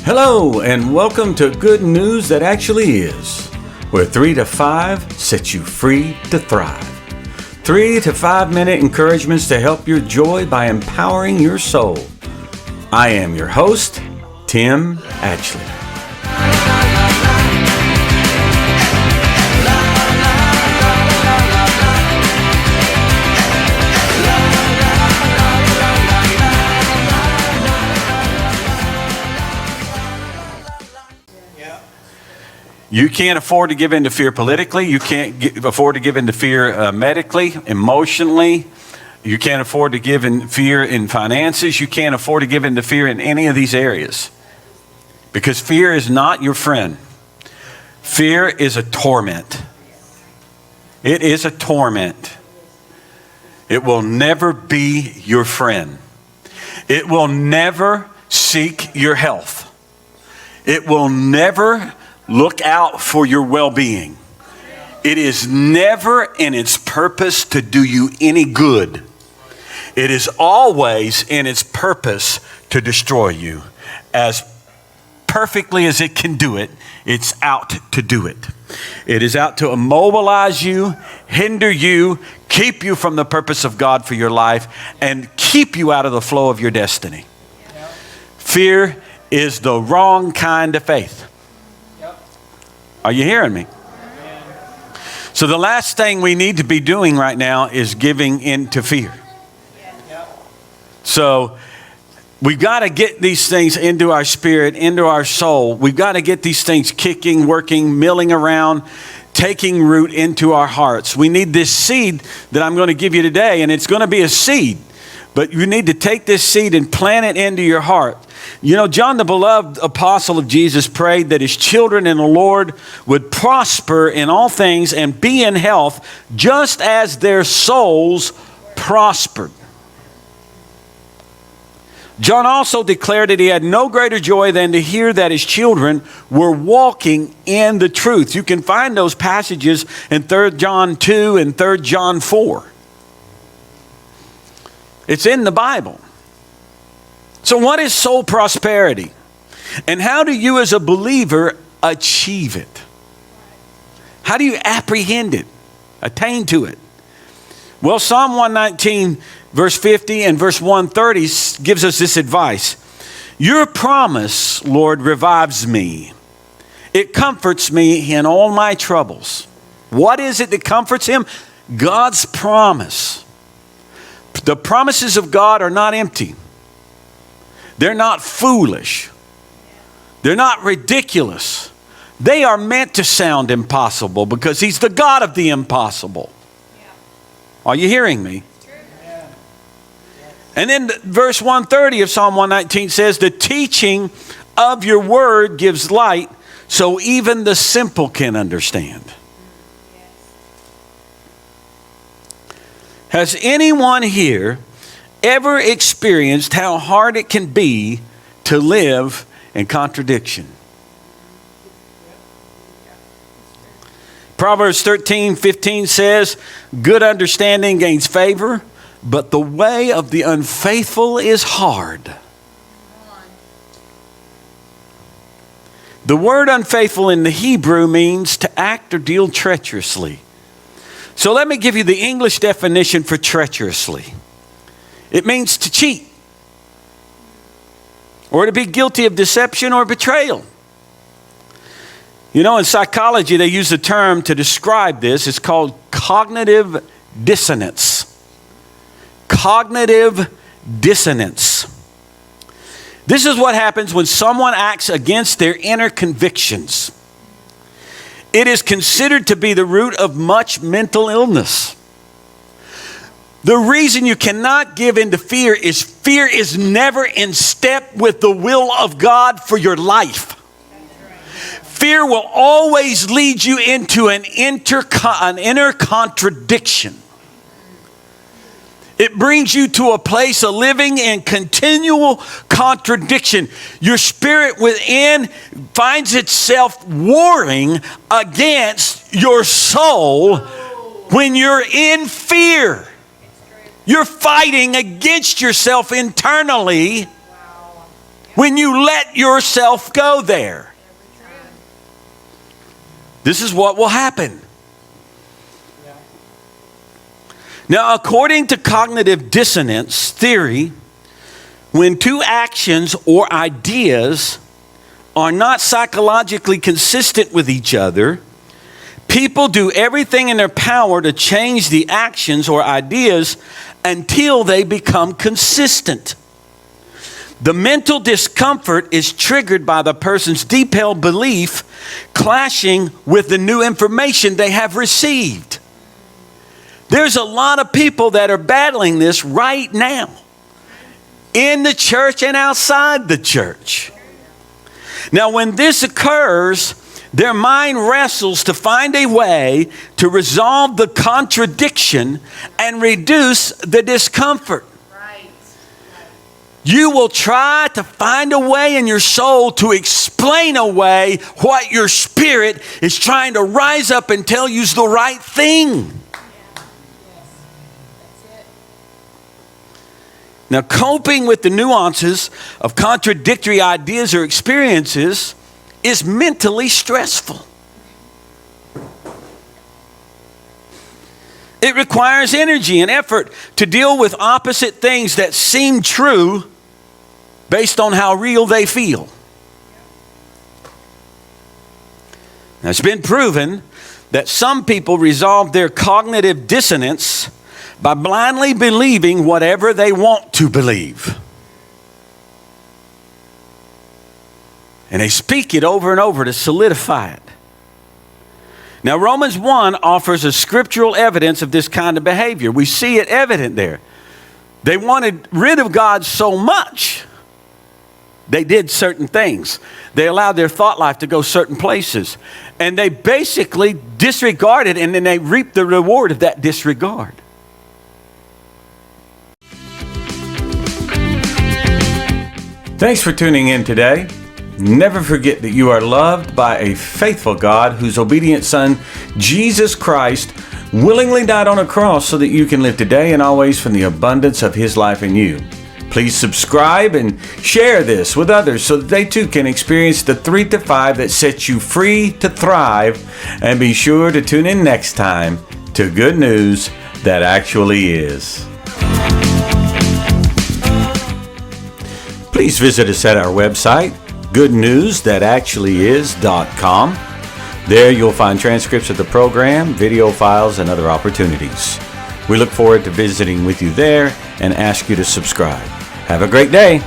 Hello, and welcome to Good News That Actually Is, where 3 to 5 sets you free to thrive. 3 to 5 minute encouragements to help your joy by empowering your soul. I am your host, Tim Ashley. You can't afford to give in to fear politically. You can't afford to give in to fear medically, emotionally. You can't afford to give in fear in finances. You can't afford to give in to fear in any of these areas. Because fear is not your friend. Fear is a torment. It is a torment. It will never be your friend. It will never seek your health. It will never look out for your well-being. It is never in its purpose to do you any good. It is always in its purpose to destroy you. As perfectly as it can do it, it's out to do it. It is out to immobilize you, hinder you, keep you from the purpose of God for your life, and keep you out of the flow of your destiny. Fear is the wrong kind of faith. Are you hearing me? So the last thing we need to be doing right now is giving in to fear. So we've got to get these things into our spirit, into our soul. We've got to get these things kicking, working, milling around, taking root into our hearts. We need this seed that I'm going to give you today, and it's going to be a seed. But you need to take this seed and plant it into your heart. You know, John, the beloved apostle of Jesus, prayed that his children in the Lord would prosper in all things and be in health, just as their souls prospered. John also declared that he had no greater joy than to hear that his children were walking in the truth. You can find those passages in 3 John 2 and 3 John 4. It's in the Bible. So what is soul prosperity? And how do you as a believer achieve it? How do you apprehend it? Attain to it? Well, Psalm 119 verse 50 and verse 130 gives us this advice. Your promise, Lord, revives me. It comforts me in all my troubles. What is it that comforts him? God's promise. The promises of God are not empty. They're not foolish. They're not ridiculous. They are meant to sound impossible because he's the God of the impossible. Yeah. Are you hearing me? Yeah. And then verse 130 of Psalm 119 says, the teaching of your word gives light so even the simple can understand. Has anyone here ever experienced how hard it can be to live in contradiction? Proverbs 13:15 says, good understanding gains favor, but the way of the unfaithful is hard. The word unfaithful in the Hebrew means to act or deal treacherously. So let me give you the English definition for treacherously. It means to cheat, or to be guilty of deception or betrayal. You know, in psychology, they use a term to describe this. It's called cognitive dissonance. Cognitive dissonance. This is what happens when someone acts against their inner convictions. It is considered to be the root of much mental illness. The reason you cannot give in to fear is never in step with the will of God for your life. Fear will always lead you into an inner contradiction. It brings you to a place of living in continual contradiction. Your spirit within finds itself warring against your soul when you're in fear. You're fighting against yourself internally when you let yourself go there. This is what will happen. Now, according to cognitive dissonance theory, when two actions or ideas are not psychologically consistent with each other, people do everything in their power to change the actions or ideas until they become consistent. The mental discomfort is triggered by the person's deep-held belief clashing with the new information they have received. There's a lot of people that are battling this right now, in the church and outside the church. Now, when this occurs, their mind wrestles to find a way to resolve the contradiction and reduce the discomfort. Right. You will try to find a way in your soul to explain away what your spirit is trying to rise up and tell you is the right thing. Now, coping with the nuances of contradictory ideas or experiences is mentally stressful. It requires energy and effort to deal with opposite things that seem true based on how real they feel. Now, it's been proven that some people resolve their cognitive dissonance by blindly believing whatever they want to believe. And they speak it over and over to solidify it. Now, Romans 1 offers a scriptural evidence of this kind of behavior. We see it evident there. They wanted rid of God so much, they did certain things. They allowed their thought life to go certain places. And they basically disregarded, and then they reaped the reward of that disregard. Thanks for tuning in today. Never forget that you are loved by a faithful God whose obedient Son, Jesus Christ, willingly died on a cross so that you can live today and always from the abundance of His life in you. Please subscribe and share this with others so that they too can experience the 3 to 5 that sets you free to thrive. And be sure to tune in next time to Good News That Actually Is. Please visit us at our website, goodnewsthatactuallyis.com. There you'll find transcripts of the program, video files, and other opportunities. We look forward to visiting with you there and ask you to subscribe. Have a great day.